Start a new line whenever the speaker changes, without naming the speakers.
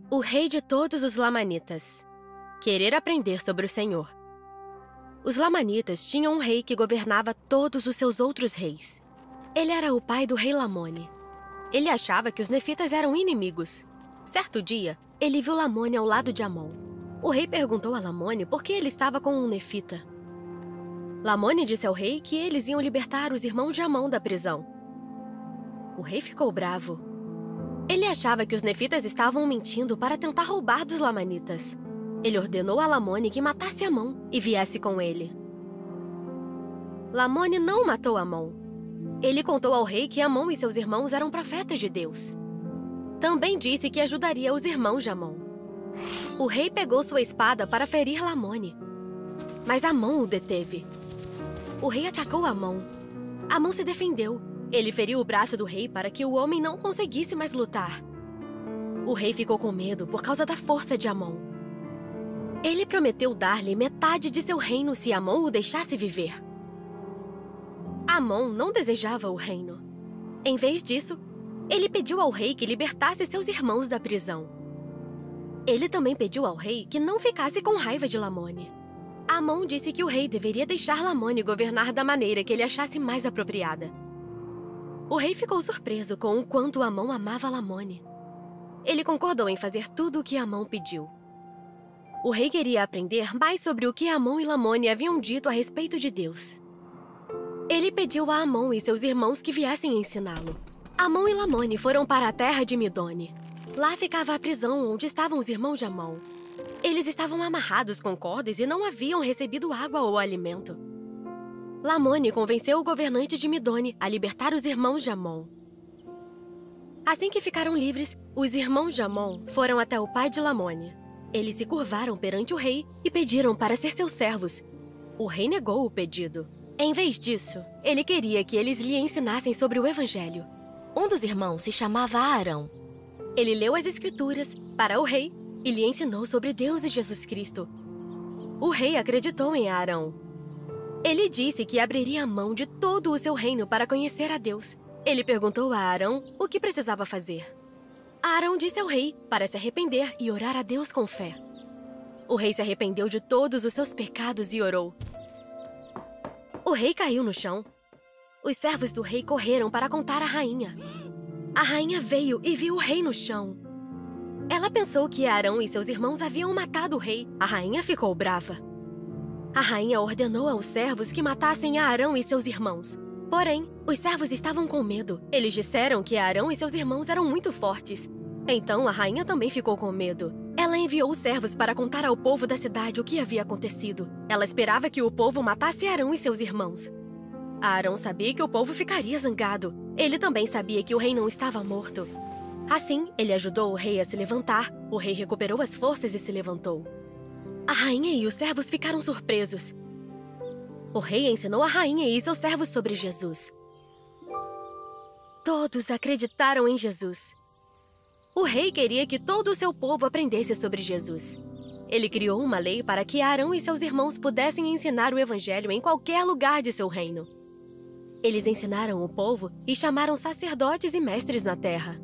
O rei de todos os Lamanitas. Querer aprender sobre o Senhor. Os Lamanitas tinham um rei que governava todos os seus outros reis. Ele era o pai do rei Lamone. Ele achava que os nefitas eram inimigos. Certo dia, ele viu Lamone ao lado de Amon. O rei perguntou a Lamone por que ele estava com um nefita. Lamone disse ao rei que eles iam libertar os irmãos de Amon da prisão. O rei ficou bravo. Ele achava que os nefitas estavam mentindo para tentar roubar dos lamanitas. Ele ordenou a Lamone que matasse Amon e viesse com ele. Lamone não matou Amon. Ele contou ao rei que Amon e seus irmãos eram profetas de Deus. Também disse que ajudaria os irmãos de Amon. O rei pegou sua espada para ferir Lamone, mas Amon o deteve. O rei atacou Amon. Amon se defendeu. Ele feriu o braço do rei para que o homem não conseguisse mais lutar. O rei ficou com medo por causa da força de Amon. Ele prometeu dar-lhe metade de seu reino se Amon o deixasse viver. Amon não desejava o reino. Em vez disso, ele pediu ao rei que libertasse seus irmãos da prisão. Ele também pediu ao rei que não ficasse com raiva de Lamone. Amon disse que o rei deveria deixar Lamone governar da maneira que ele achasse mais apropriada. O rei ficou surpreso com o quanto Amon amava Lamone. Ele concordou em fazer tudo o que Amon pediu. O rei queria aprender mais sobre o que Amon e Lamone haviam dito a respeito de Deus. Ele pediu a Amon e seus irmãos que viessem ensiná-lo. Amon e Lamone foram para a terra de Midone. Lá ficava a prisão onde estavam os irmãos de Amon. Eles estavam amarrados com cordas e não haviam recebido água ou alimento. Lamone convenceu o governante de Midone a libertar os irmãos de Amon. Assim que ficaram livres, os irmãos de Amon foram até o pai de Lamone. Eles se curvaram perante o rei e pediram para ser seus servos. O rei negou o pedido. Em vez disso, ele queria que eles lhe ensinassem sobre o evangelho. Um dos irmãos se chamava Arão. Ele leu as escrituras para o rei e lhe ensinou sobre Deus e Jesus Cristo. O rei acreditou em Arão. Ele disse que abriria mão de todo o seu reino para conhecer a Deus. Ele perguntou a Arão o que precisava fazer. Arão disse ao rei para se arrepender e orar a Deus com fé. O rei se arrependeu de todos os seus pecados e orou. O rei caiu no chão. Os servos do rei correram para contar à rainha. A rainha veio e viu o rei no chão. Ela pensou que Arão e seus irmãos haviam matado o rei. A rainha ficou brava. A rainha ordenou aos servos que matassem Arão e seus irmãos. Porém, os servos estavam com medo. Eles disseram que Arão e seus irmãos eram muito fortes. Então, a rainha também ficou com medo. Ela enviou os servos para contar ao povo da cidade o que havia acontecido. Ela esperava que o povo matasse Arão e seus irmãos. Arão sabia que o povo ficaria zangado. Ele também sabia que o rei não estava morto. Assim, ele ajudou o rei a se levantar. O rei recuperou as forças e se levantou. A rainha e os servos ficaram surpresos. O rei ensinou a rainha e seus servos sobre Jesus. Todos acreditaram em Jesus. O rei queria que todo o seu povo aprendesse sobre Jesus. Ele criou uma lei para que Arão e seus irmãos pudessem ensinar o evangelho em qualquer lugar de seu reino. Eles ensinaram o povo e chamaram sacerdotes e mestres na terra.